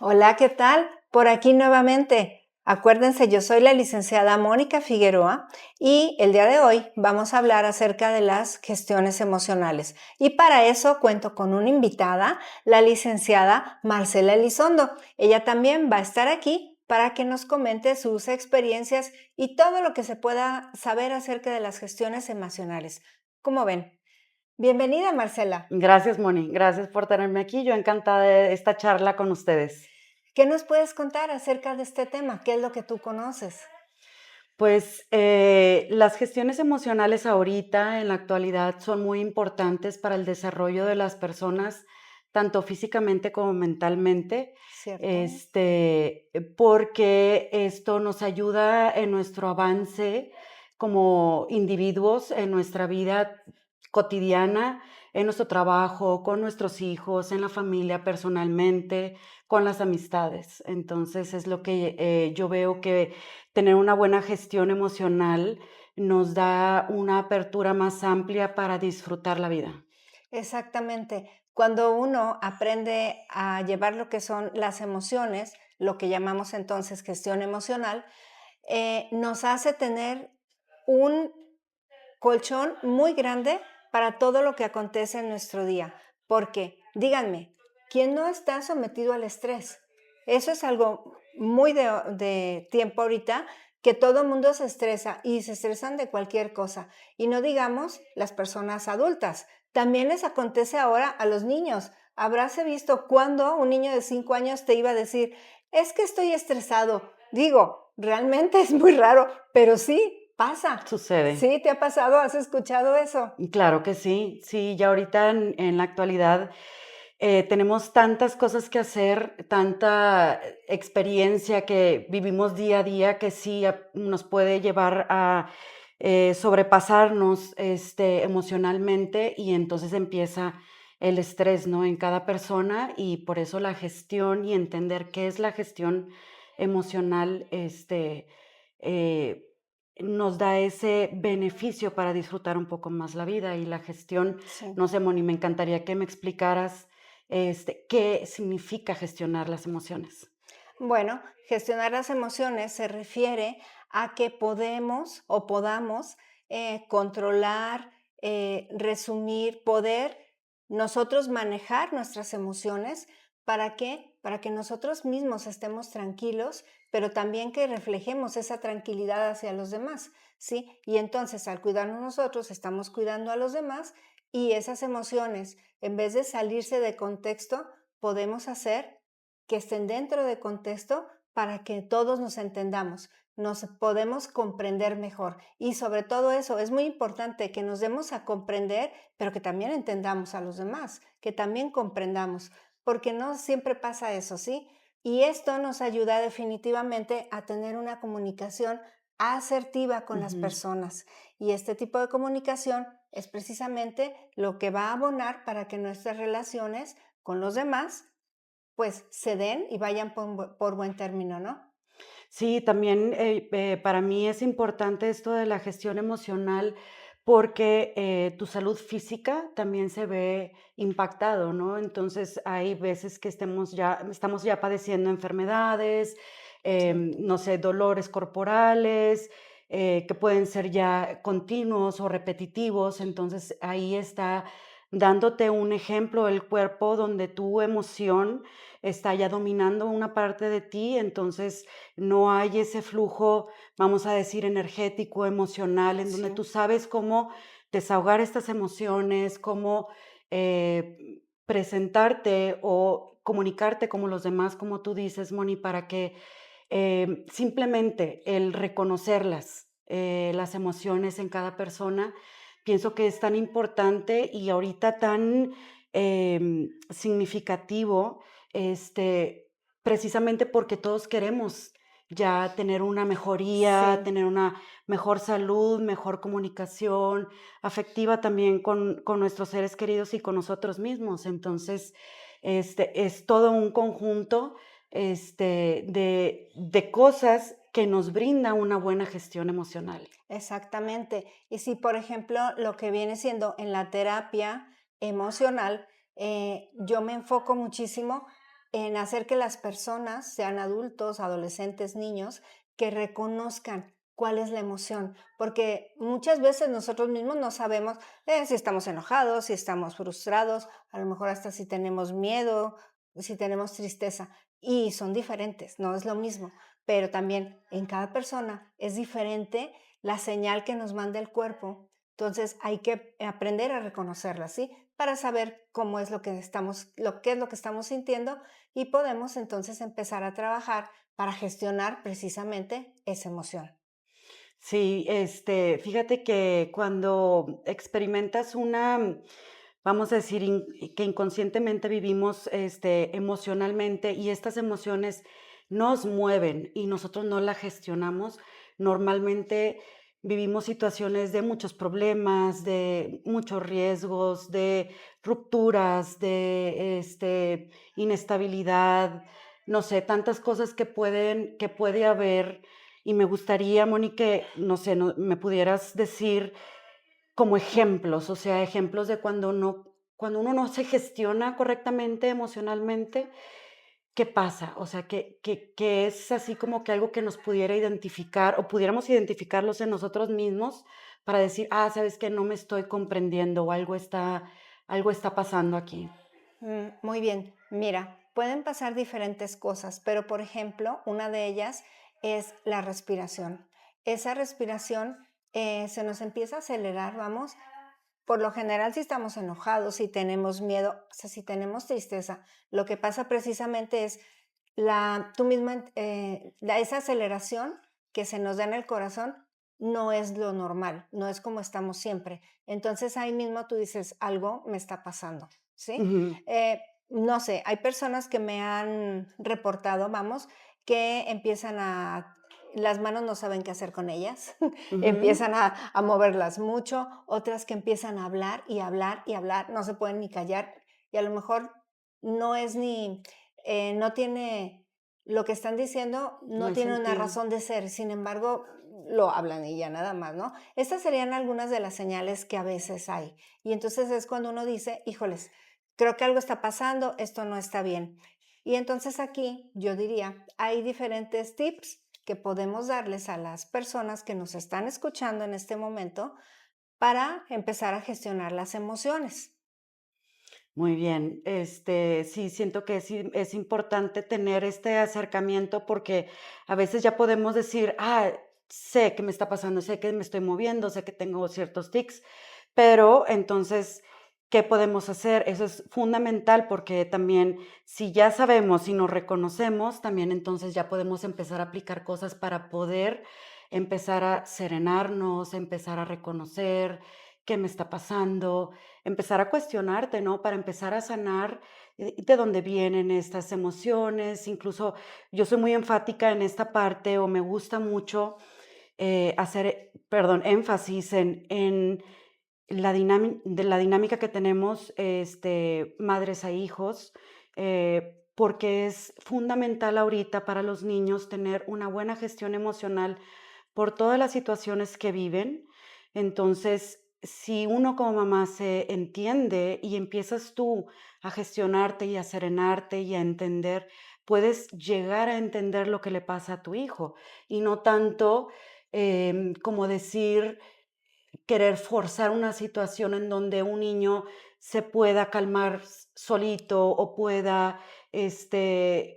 Hola, ¿qué tal? Por aquí nuevamente. Acuérdense, yo soy la licenciada Mónica Figueroa y el día de hoy vamos a hablar acerca de las gestiones emocionales. Y para eso cuento con una invitada, la licenciada Marcela Elizondo. Ella también va a estar aquí para que nos comente sus experiencias y todo lo que se pueda saber acerca de las gestiones emocionales. ¿Cómo ven? Bienvenida, Marcela. Gracias, Moni. Gracias por tenerme aquí. Yo encantada de esta charla con ustedes. ¿Qué nos puedes contar acerca de este tema? ¿Qué es lo que tú conoces? Pues las gestiones emocionales ahorita, en la actualidad, son muy importantes para el desarrollo de las personas, tanto físicamente como mentalmente, ¿Cierto? porque esto nos ayuda en nuestro avance como individuos, en nuestra vida cotidiana, en nuestro trabajo, con nuestros hijos, en la familia, personalmente, con las amistades. Entonces es lo que yo veo que tener una buena gestión emocional nos da una apertura más amplia para disfrutar la vida. Exactamente. Cuando uno aprende a llevar lo que son las emociones, lo que llamamos entonces gestión emocional, nos hace tener un colchón muy grande para todo lo que acontece en nuestro día. Porque, díganme, ¿quién no está sometido al estrés? Eso es algo muy de tiempo ahorita, que todo mundo se estresa y se estresan de cualquier cosa. Y no digamos las personas adultas. También les acontece ahora a los niños. Habráse visto cuando un niño de 5 años te iba a decir, es que estoy estresado. Digo, realmente es muy raro, pero sí, pasa. Sucede. ¿Sí te ha pasado? ¿Has escuchado eso? Y claro que sí, sí, ya ahorita en la actualidad tenemos tantas cosas que hacer, tanta experiencia que vivimos día a día que sí nos puede llevar a sobrepasarnos emocionalmente y entonces empieza el estrés, ¿no? En cada persona y por eso la gestión y entender qué es la gestión emocional, eh, nos da ese beneficio para disfrutar un poco más la vida y la gestión. Sí. No sé, Moni, me encantaría que me explicaras qué significa gestionar las emociones. Bueno, gestionar las emociones se refiere a que podemos o podamos controlar, resumir, poder nosotros manejar nuestras emociones. ¿Para qué? Para que nosotros mismos estemos tranquilos, pero también que reflejemos esa tranquilidad hacia los demás, ¿sí? Y entonces al cuidarnos nosotros, estamos cuidando a los demás y esas emociones, en vez de salirse de contexto, podemos hacer que estén dentro de contexto para que todos nos entendamos, nos podemos comprender mejor. Y sobre todo eso, es muy importante que nos demos a comprender, pero que también entendamos a los demás, que también comprendamos, porque no siempre pasa eso, ¿sí? Y esto nos ayuda definitivamente a tener una comunicación asertiva con las Ujú. personas. Y este tipo de comunicación es precisamente lo que va a abonar para que nuestras relaciones con los demás pues se den y vayan por buen término, ¿no? Sí, también para mí es importante esto de la gestión emocional porque tu salud física también se ve impactado, ¿no? Entonces hay veces que estamos ya padeciendo enfermedades, Cierto. no sé, dolores corporales, que pueden ser ya continuos o repetitivos. Entonces ahí está dándote un ejemplo el cuerpo donde tu emoción está ya dominando una parte de ti, entonces no hay ese flujo, vamos a decir, energético, emocional, en donde Sí, tú sabes cómo desahogar estas emociones, cómo presentarte o comunicarte como los demás, como tú dices, Moni, para que simplemente el reconocerlas, las emociones en cada persona, pienso que es tan importante y ahorita tan significativo, precisamente porque todos queremos ya tener una mejoría, sí, tener una mejor salud, mejor comunicación afectiva también con nuestros seres queridos y con nosotros mismos. Entonces, es todo un conjunto de cosas que nos brinda una buena gestión emocional. exactamente. Y si, por ejemplo, lo que viene siendo en la terapia emocional, yo me enfoco muchísimo en hacer que las personas, sean adultos, adolescentes, niños, que reconozcan cuál es la emoción, porque muchas veces nosotros mismos no sabemos, si estamos enojados, si estamos frustrados, a lo mejor hasta si tenemos miedo, si tenemos tristeza, y son diferentes, no es lo mismo, pero también en cada persona es diferente la señal que nos manda el cuerpo. Entonces hay que aprender a reconocerla, ¿sí? Para saber cómo es lo que estamos, lo que es lo que estamos sintiendo y podemos entonces empezar a trabajar para gestionar precisamente esa emoción. Sí, fíjate que cuando experimentas vamos a decir, que inconscientemente vivimos, emocionalmente y estas emociones nos mueven y nosotros no las gestionamos, normalmente vivimos situaciones de muchos problemas, de muchos riesgos, de rupturas, de, inestabilidad, no sé, tantas cosas que puede haber y me gustaría, Moni, que, no sé, me pudieras decir como ejemplos, o sea, ejemplos de cuando uno no se gestiona correctamente emocionalmente, ¿qué pasa? O sea, que es así como que algo que nos pudiera identificar o pudiéramos identificarlos en nosotros mismos para decir, sabes que no me estoy comprendiendo o algo está pasando aquí. Muy bien, mira, pueden pasar diferentes cosas, pero por ejemplo, una de ellas es la respiración. Esa respiración se nos empieza a acelerar, vamos. Por lo general, si estamos enojados, si tenemos miedo, o sea, si tenemos tristeza, lo que pasa precisamente es tú misma, esa aceleración que se nos da en el corazón no es lo normal, no es como estamos siempre. Entonces ahí mismo tú dices, algo me está pasando, ¿sí? Ujú, No sé, hay personas que me han reportado, vamos, que empiezan las manos no saben qué hacer con ellas, ujú, empiezan a moverlas mucho, otras que empiezan a hablar y hablar y hablar, no se pueden ni callar y a lo mejor no es ni, no tiene, lo que están diciendo no no hay tiene una sentido. razón de ser, sin embargo, lo hablan y ya nada más, ¿no? Estas serían algunas de las señales que a veces hay. Y entonces es cuando uno dice, híjoles, creo que algo está pasando, esto no está bien. Y entonces aquí yo diría, hay diferentes tips que podemos darles a las personas que nos están escuchando en este momento para empezar a gestionar las emociones. Muy bien, sí, siento que es importante tener este acercamiento porque a veces ya podemos decir, sé que me está pasando, sé que me estoy moviendo, sé que tengo ciertos tics, pero entonces, ¿qué podemos hacer? Eso es fundamental porque también si ya sabemos y nos reconocemos, también entonces ya podemos empezar a aplicar cosas para poder empezar a serenarnos, empezar a reconocer qué me está pasando, empezar a cuestionarte, ¿no? Para empezar a sanar de dónde vienen estas emociones. Incluso yo soy muy enfática en esta parte o me gusta mucho hacer, perdón, énfasis en de la dinámica que tenemos madres a hijos, porque es fundamental ahorita para los niños tener una buena gestión emocional por todas las situaciones que viven. Entonces, si uno como mamá se entiende y empiezas tú a gestionarte y a serenarte y a entender, puedes llegar a entender lo que le pasa a tu hijo y no tanto como decir, querer forzar una situación en donde un niño se pueda calmar solito o pueda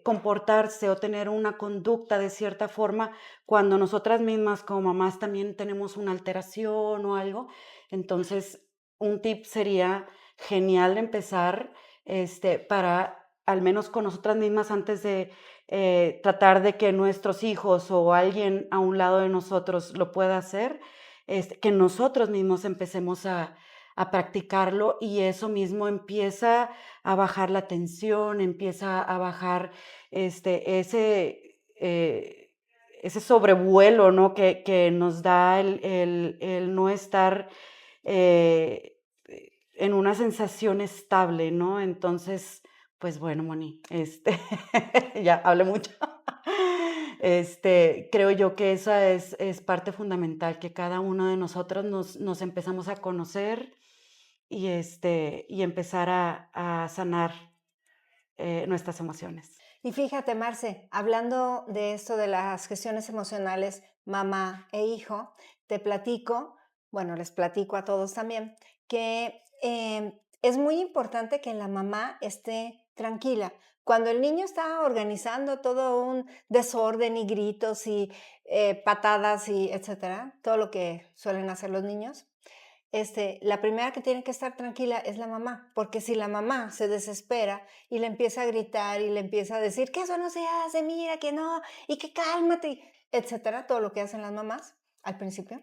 comportarse o tener una conducta de cierta forma cuando nosotras mismas como mamás también tenemos una alteración o algo. Entonces, un tip sería genial empezar para, al menos con nosotras mismas, antes de tratar de que nuestros hijos o alguien a un lado de nosotros lo pueda hacer, que nosotros mismos empecemos a practicarlo y eso mismo empieza a bajar la tensión, empieza a bajar ese sobrevuelo, ¿no? Que nos da el no estar eh, en una sensación estable, ¿no? Entonces, pues bueno, Moni, ya hablé mucho. Creo yo que esa es parte fundamental, que cada uno de nosotros nos empezamos a conocer y empezar a sanar. nuestras emociones. Y fíjate, Marce, hablando de esto de las gestiones emocionales, mamá e hijo, te platico, bueno, les platico a todos también, que es muy importante que la mamá esté tranquila. Cuando el niño está organizando todo un desorden y gritos y patadas y etcétera, todo lo que suelen hacer los niños, la primera que tiene que estar tranquila es la mamá, porque si la mamá se desespera y le empieza a gritar y le empieza a decir que eso no se hace, mira que no, y que cálmate, etcétera, todo lo que hacen las mamás al principio,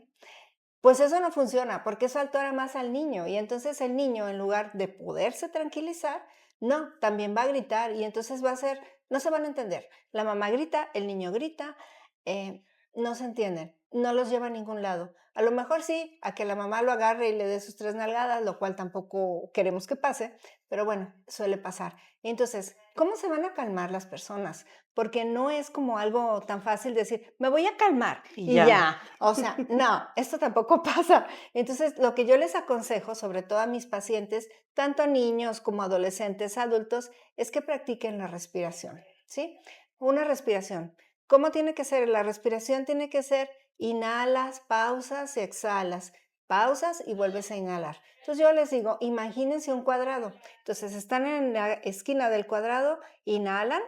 pues eso no funciona, porque eso altera más al niño y entonces el niño en lugar de poderse tranquilizar, no, también va a gritar y entonces va a ser, no se van a entender. La mamá grita, el niño grita, eh, no se entienden, no los lleva a ningún lado. A lo mejor sí, a que la mamá lo agarre y le dé sus 3 nalgadas, lo cual tampoco queremos que pase, pero bueno, suele pasar. Entonces, ¿cómo se van a calmar las personas? Porque no es como algo tan fácil decir, me voy a calmar Y y ya. ya. O sea, no, esto tampoco pasa. Entonces, lo que yo les aconsejo, sobre todo a mis pacientes, tanto a niños como adolescentes, adultos, es que practiquen la respiración, ¿sí? Una respiración. ¿Cómo tiene que ser? La respiración tiene que ser inhalas, pausas y exhalas. Pausas y vuelves a inhalar. Entonces yo les digo, imagínense un cuadrado. Entonces están en la esquina del cuadrado, inhalan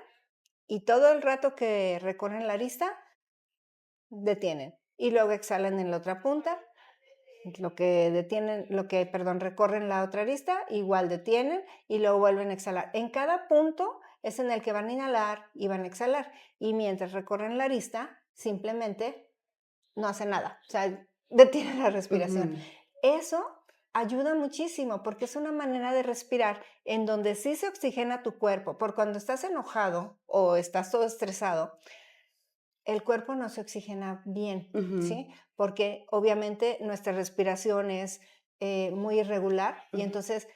y todo el rato que recorren la arista, detienen. Y luego exhalan en la otra punta, recorren la otra arista, igual detienen y luego vuelven a exhalar. En cada punto es en el que van a inhalar y van a exhalar. Y mientras recorren la arista, simplemente no hacen nada. O sea, detienen la respiración. Ujú. Eso ayuda muchísimo porque es una manera de respirar en donde sí se oxigena tu cuerpo. Por cuando estás enojado o estás todo estresado, el cuerpo no se oxigena bien, Ujú, ¿sí? Porque obviamente nuestra respiración es muy irregular y ujú. entonces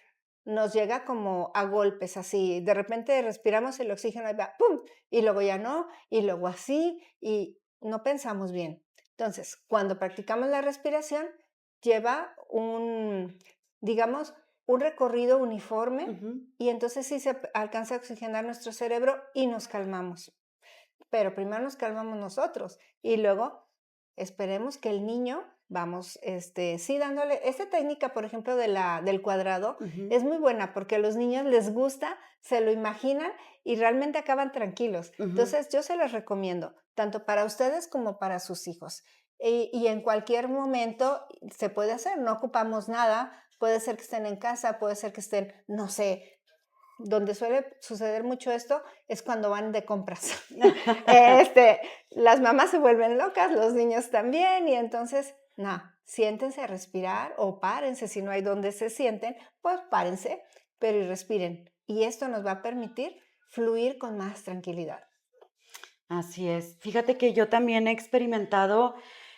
nos llega como a golpes así. De repente respiramos el oxígeno y va, ¡pum! Y luego ya no, y luego así, y no pensamos bien. Entonces, cuando practicamos la respiración, lleva digamos, un recorrido uniforme Ujú. y entonces sí se alcanza a oxigenar nuestro cerebro y nos calmamos. Pero primero nos calmamos nosotros y luego esperemos que el niño, vamos, sí dándole, esta técnica, por ejemplo, del cuadrado, Ujú, es muy buena porque a los niños les gusta, se lo imaginan y realmente acaban tranquilos. ujú. Entonces, yo se los recomiendo, tanto para ustedes como para sus hijos. Y en cualquier momento se puede hacer, no ocupamos nada, puede ser que estén en casa, puede ser que estén, no sé, donde suele suceder mucho esto es cuando van de compras. Este, las mamás se vuelven locas, los niños también, y entonces, no, siéntense a respirar o párense, si no hay donde se sienten, pues párense, pero y respiren. Y esto nos va a permitir fluir con más tranquilidad. Así es. Fíjate que yo también he experimentado,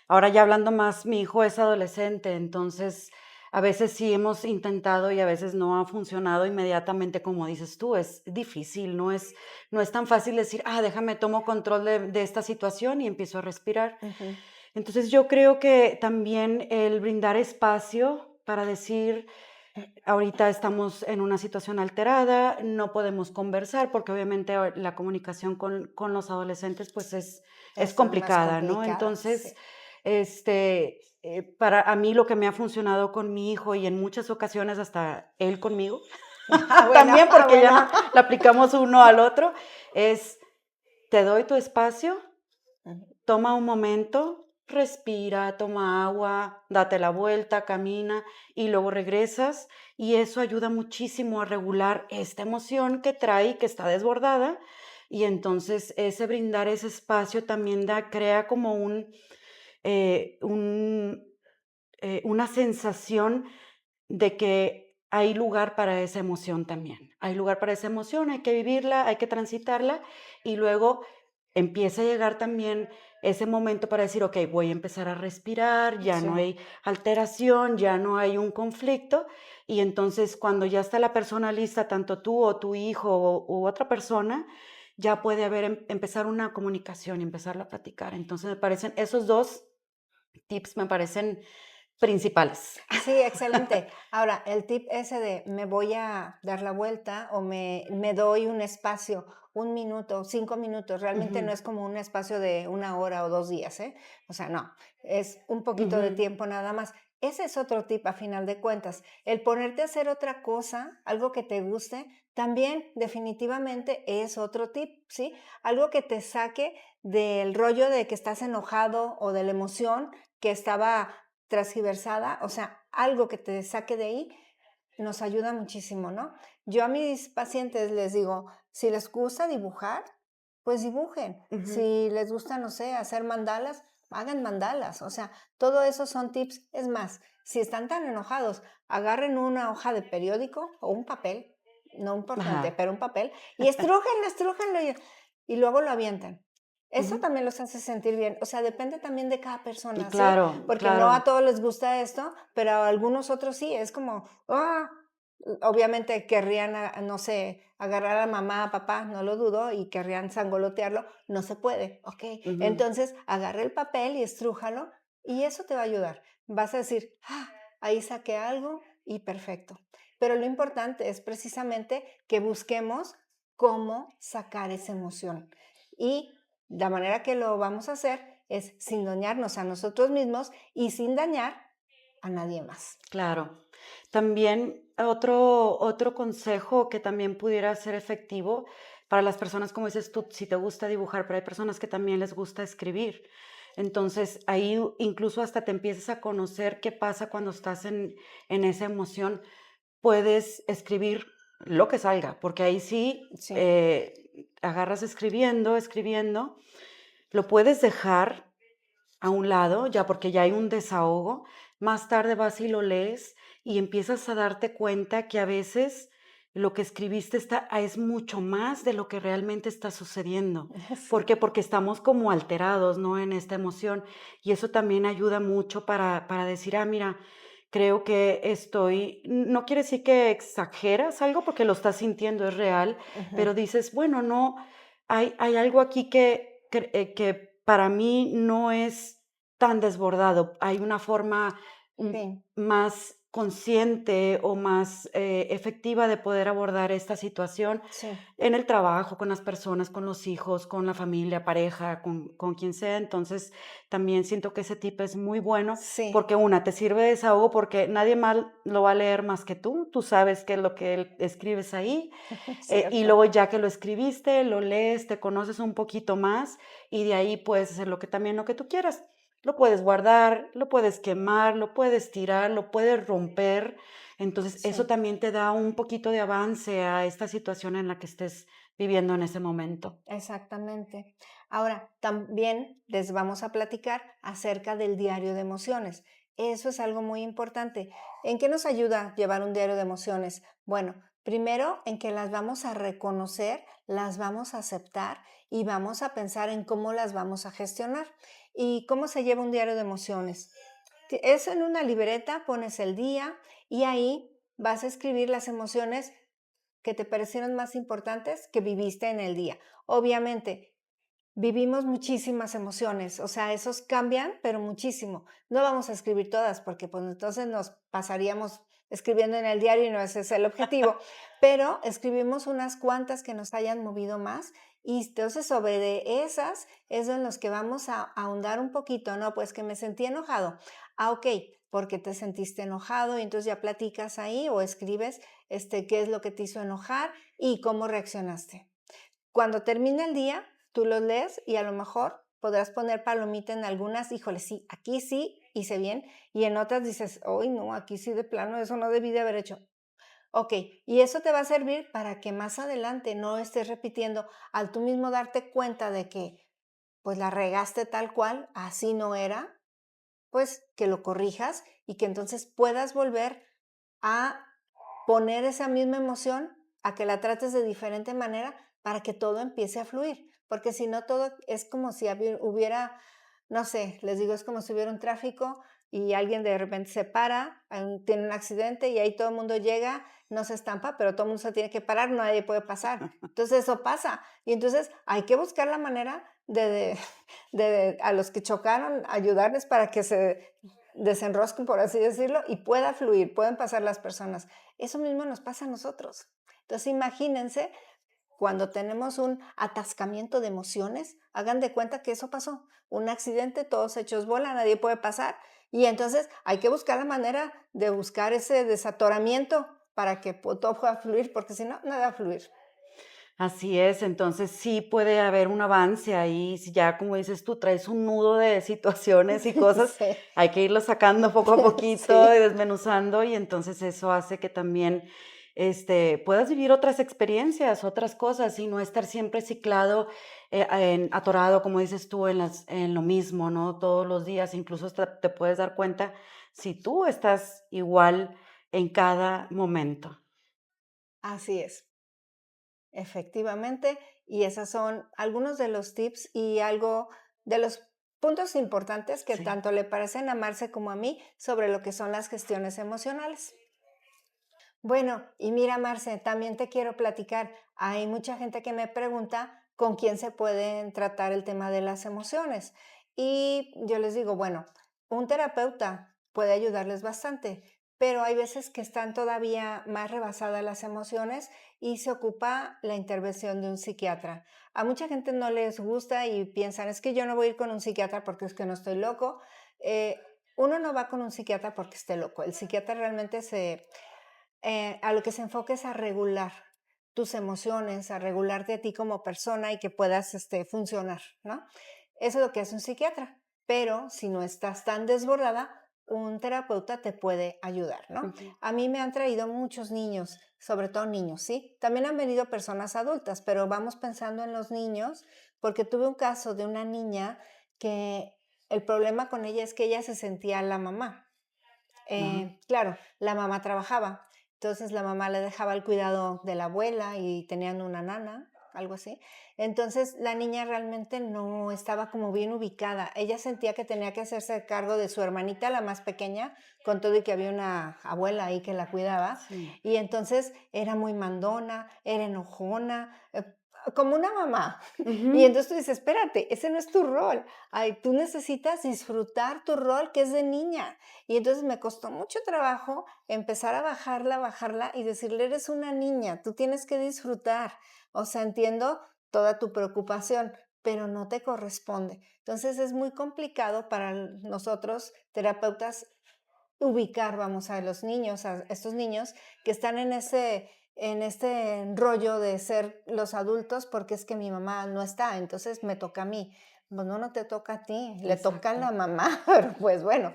ahora ya hablando más, mi hijo es adolescente, entonces a veces sí hemos intentado y a veces no ha funcionado inmediatamente, como dices tú, es difícil, no es tan fácil decir, déjame, tomo control de esta situación y empiezo a respirar. Ujú. Entonces yo creo que también el brindar espacio para decir, ahorita estamos en una situación alterada, no podemos conversar porque obviamente la comunicación con los adolescentes pues es Eso es más complicada, ¿no? complicado, Entonces, sí. para a mí lo que me ha funcionado con mi hijo y en muchas ocasiones hasta él conmigo, Bueno, también porque ya bueno. no le aplicamos uno al otro, es te doy tu espacio, toma un momento, respira, toma agua, date la vuelta, camina y luego regresas y eso ayuda muchísimo a regular esta emoción que trae, que está desbordada y entonces ese brindar ese espacio también crea como eh, un, una sensación de que hay lugar para esa emoción también. Hay lugar para esa emoción, hay que vivirla, hay que transitarla y luego empieza a llegar también ese momento para decir, ok, voy a empezar a respirar, ya Sí, no hay alteración, ya no hay un conflicto y entonces cuando ya está la persona lista, tanto tú o tu hijo u otra persona, ya puede haber empezar una comunicación y empezarla a platicar. Entonces me parecen esos dos tips me parecen principales. Sí, excelente. Ahora, el tip ese de me voy a dar la vuelta o me doy un espacio, 1 minuto, 5 minutos, realmente no Ujú, es como un espacio de 1 hora o 2 días, ¿eh? O sea, no, es un poquito de ujú, tiempo nada más. Ese es otro tip a final de cuentas. El ponerte a hacer otra cosa, algo que te guste, también definitivamente es otro tip, ¿sí? Algo que te saque del rollo de que estás enojado o de la emoción que estaba transgiversada, o sea, algo que te saque de ahí, nos ayuda muchísimo, ¿no? Yo a mis pacientes les digo, si les gusta dibujar, pues dibujen. ujú. Si les gusta, no sé, hacer mandalas, hagan mandalas. O sea, todo eso son tips. Es más, si están tan enojados, agarren una hoja de periódico o un papel, no importante, Ajá. pero un papel, y estrújenlo, estrújenlo y luego lo avientan. Eso Ujú. también los hace sentir bien. O sea, depende también de cada persona, ¿sí? Claro, Porque no a claro. todos les gusta esto, pero a algunos otros sí. Es como, ah, obviamente querrían, no sé, agarrar a mamá, a papá, no lo dudo, y querrían sangolotearlo. No se puede, ¿ok? Ujú. Entonces, agarra el papel y estrújalo y eso te va a ayudar. Vas a decir, ahí saqué algo y perfecto. Pero lo importante es precisamente que busquemos cómo sacar esa emoción. Y la manera que lo vamos a hacer es sin dañarnos a nosotros mismos y sin dañar a nadie más. Claro. También otro consejo que también pudiera ser efectivo para las personas, como dices tú, si te gusta dibujar, pero hay personas que también les gusta escribir. Entonces, ahí incluso hasta te empiezas a conocer qué pasa cuando estás en esa emoción. Puedes escribir lo que salga, porque ahí sí, Sí, agarras escribiendo, escribiendo, lo puedes dejar a un lado, ya porque ya hay un desahogo. Más tarde vas y lo lees y empiezas a darte cuenta que a veces lo que escribiste es mucho más de lo que realmente está sucediendo. ¿Por sí, qué? Porque estamos como alterados, ¿no? En esta emoción. Y eso también ayuda mucho para decir, mira, creo que no quiere decir que exageras algo porque lo estás sintiendo, es real, ujú, pero dices, bueno, no, hay algo aquí que para mí no es tan desbordado. Hay una forma, sí, más consciente o más, efectiva de poder abordar esta situación sí, en el trabajo, con las personas, con los hijos, con la familia, pareja, con quien sea. Entonces, también siento que ese tip es muy bueno, sí, porque te sirve de desahogo, porque nadie más lo va a leer más que tú sabes qué es lo que escribes ahí, y cierto, luego ya que lo escribiste, lo lees, te conoces un poquito más y de ahí puedes hacer lo que tú quieras. Lo puedes guardar, lo puedes quemar, lo puedes tirar, lo puedes romper. Entonces, eso sí. también te da un poquito de avance a esta situación en la que estés viviendo en ese momento. Exactamente. Ahora, también les vamos a platicar acerca del diario de emociones. Eso es algo muy importante. ¿En qué nos ayuda llevar un diario de emociones? Bueno, primero en que las vamos a reconocer, las vamos a aceptar y vamos a pensar en cómo las vamos a gestionar. ¿Y cómo se lleva un diario de emociones? Es en una libreta, pones el día y ahí vas a escribir las emociones que te parecieron más importantes que viviste en el día. Obviamente, vivimos muchísimas emociones, o sea, esos cambian, pero muchísimo. No vamos a escribir todas porque pues entonces nos pasaríamos escribiendo en el diario y no ese es el objetivo, pero escribimos unas cuantas que nos hayan movido más y entonces sobre de esas es en los que vamos a ahondar un poquito, ¿no? Pues que me sentí enojado. Ok, porque te sentiste enojado y entonces ya platicas ahí o escribes qué es lo que te hizo enojar y cómo reaccionaste. Cuando termina el día, tú los lees y a lo mejor podrás poner palomita en algunas, híjole, sí, aquí sí hice bien, y en otras dices, hoy no, aquí sí de plano, eso no debí de haber hecho. Ok, y eso te va a servir para que más adelante no estés repitiendo, al tú mismo darte cuenta de que pues la regaste tal cual, así no era, pues que lo corrijas y que entonces puedas volver a poner esa misma emoción, a que la trates de diferente manera para que todo empiece a fluir, porque si no todo es como si hubiera, no sé, les digo, es como si hubiera un tráfico y alguien de repente se para, tiene un accidente y ahí todo el mundo llega, no se estampa, pero todo el mundo se tiene que parar, nadie puede pasar. Entonces eso pasa y entonces hay que buscar la manera a los que chocaron, ayudarles para que se desenrosque, por así decirlo, y pueda fluir, pueden pasar las personas. Eso mismo nos pasa a nosotros. Entonces, imagínense cuando tenemos un atascamiento de emociones, hagan de cuenta que eso pasó, un accidente, todos hechos bola, nadie puede pasar, y entonces hay que buscar la manera de buscar ese desatoramiento para que todo pueda fluir, porque si no, nada va a fluir. Así es, entonces sí puede haber un avance ahí, si ya como dices tú, traes un nudo de situaciones y cosas, Sí, hay que irlo sacando poco a poquito y sí, desmenuzando y entonces eso hace que también puedas vivir otras experiencias, otras cosas y no estar siempre ciclado, atorado, como dices tú, en lo mismo, ¿no? Todos los días, incluso hasta te puedes dar cuenta si tú estás igual en cada momento. así es. Efectivamente, y esos son algunos de los tips y algo de los puntos importantes que Sí. tanto le parecen a Marce como a mí sobre lo que son las gestiones emocionales. Bueno, y mira, Marce, también te quiero platicar. Hay mucha gente que me pregunta con quién se pueden tratar el tema de las emociones. Y yo les digo, bueno, un terapeuta puede ayudarles bastante, pero hay veces que están todavía más rebasadas las emociones y se ocupa la intervención de un psiquiatra. A mucha gente no les gusta y piensan, es que yo no voy a ir con un psiquiatra porque es que no estoy loco. Eh, Uno no va con un psiquiatra porque esté loco. El psiquiatra realmente a lo que se enfoca es a regular tus emociones, a regularte a ti como persona y que puedas funcionar, ¿no? Eso es lo que hace un psiquiatra. Pero si no estás tan desbordada, un terapeuta te puede ayudar, ¿no? Ujú. A mí me han traído muchos niños, sobre todo niños, ¿sí? También han venido personas adultas, pero vamos pensando en los niños, porque tuve un caso de una niña que el problema con ella es que ella se sentía la mamá. Ah, Claro, la mamá trabajaba, entonces la mamá le dejaba el cuidado de la abuela y tenían una nana, algo así. Entonces la niña realmente no estaba como bien ubicada. Ella sentía que tenía que hacerse cargo de su hermanita, la más pequeña, con todo y que había una abuela ahí que la cuidaba. sí. Y entonces era muy mandona, era enojona, como una mamá. Y Ujú. entonces tú dices, espérate, ese no es tu rol. Ay, tú necesitas disfrutar tu rol que es de niña. Y entonces me costó mucho trabajo empezar a bajarla y decirle, eres una niña, tú tienes que disfrutar. O sea, entiendo toda tu preocupación, pero no te corresponde. Entonces es muy complicado para nosotros, terapeutas, ubicar, vamos, a los niños, a estos niños que están en este rollo de ser los adultos porque es que mi mamá no está, entonces me toca a mí. Bueno, no te toca a ti, le toca a Exacto, la mamá, pero pues bueno,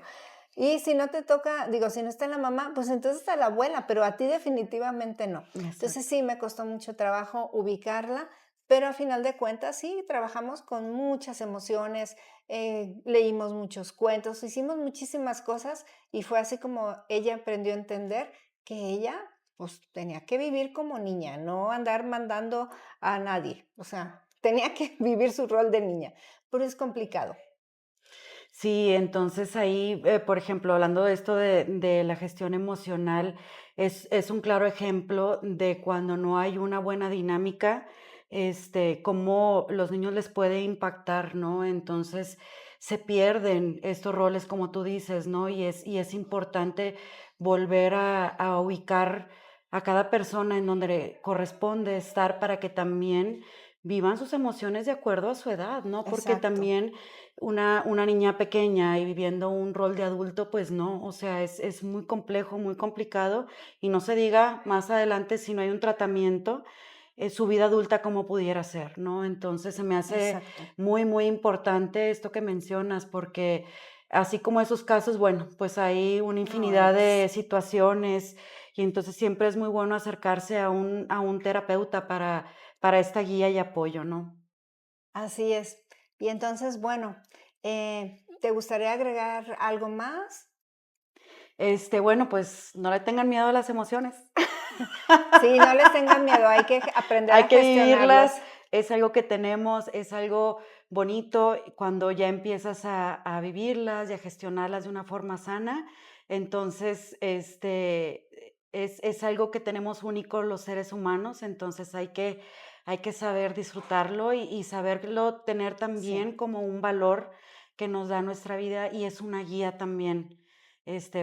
y si no te toca, digo, si no está la mamá, pues entonces está la abuela, pero a ti definitivamente no. Entonces exacto. sí, me costó mucho trabajo ubicarla, pero a final de cuentas sí, trabajamos con muchas emociones, leímos muchos cuentos, hicimos muchísimas cosas y fue así como ella aprendió a entender que ella pues tenía que vivir como niña, no andar mandando a nadie, o sea, tenía que vivir su rol de niña, pero es complicado. Sí, entonces ahí, por ejemplo, hablando de esto de la gestión emocional, es un claro ejemplo de cuando no hay una buena dinámica, cómo los niños les puede impactar, ¿no? Entonces se pierden estos roles, como tú dices, ¿no? Y es importante volver a ubicar a cada persona en donde le corresponde estar para que también vivan sus emociones de acuerdo a su edad, ¿no? Porque Exacto, también una niña pequeña y viviendo un rol de adulto, pues no, o sea, es muy complejo, muy complicado, y no se diga más adelante si no hay un tratamiento, su vida adulta cómo pudiera ser, ¿no? Entonces, se me hace exacto. muy, muy importante esto que mencionas, porque así como esos casos, bueno, pues hay una No, infinidad de situaciones, y entonces siempre es muy bueno acercarse a un terapeuta para esta guía y apoyo, ¿no? así es. Y entonces, bueno, ¿te gustaría agregar algo más? Bueno, pues no le tengan miedo a las emociones. Sí, no les tengan miedo, hay que aprender Hay a que vivirlas, gestionarlos. es algo que tenemos, es algo bonito cuando ya empiezas a vivirlas y a gestionarlas de una forma sana. Entonces, es algo que tenemos único los seres humanos, entonces hay que saber disfrutarlo y saberlo tener Sí, también como un valor que nos da nuestra vida y es una guía también.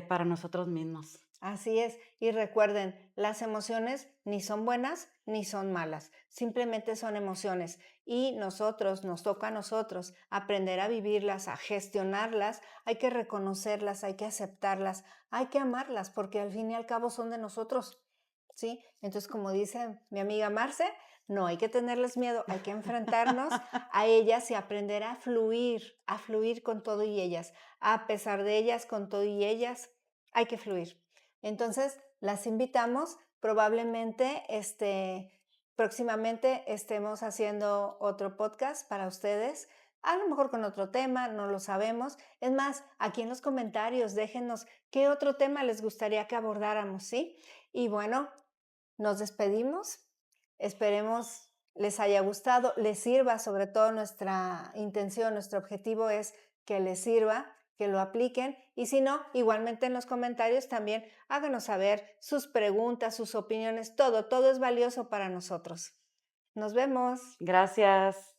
para nosotros mismos. Así es. Y recuerden, las emociones ni son buenas ni son malas, simplemente son emociones y nos toca a nosotros aprender a vivirlas, a gestionarlas, hay que reconocerlas, hay que aceptarlas, hay que amarlas, porque al fin y al cabo son de nosotros, ¿sí? Entonces, como dice mi amiga Marce, no hay que tenerles miedo, hay que enfrentarnos a ellas y aprender a fluir con todo y ellas, a pesar de ellas, con todo y ellas, hay que fluir. Entonces, las invitamos, probablemente próximamente estemos haciendo otro podcast para ustedes, a lo mejor con otro tema, no lo sabemos. Es más, aquí en los comentarios déjenos qué otro tema les gustaría que abordáramos, ¿sí? Y bueno, nos despedimos. Esperemos les haya gustado, les sirva, sobre todo nuestra intención, nuestro objetivo es que les sirva, que lo apliquen y si no, igualmente en los comentarios también háganos saber sus preguntas, sus opiniones, todo es valioso para nosotros. Nos vemos. Gracias.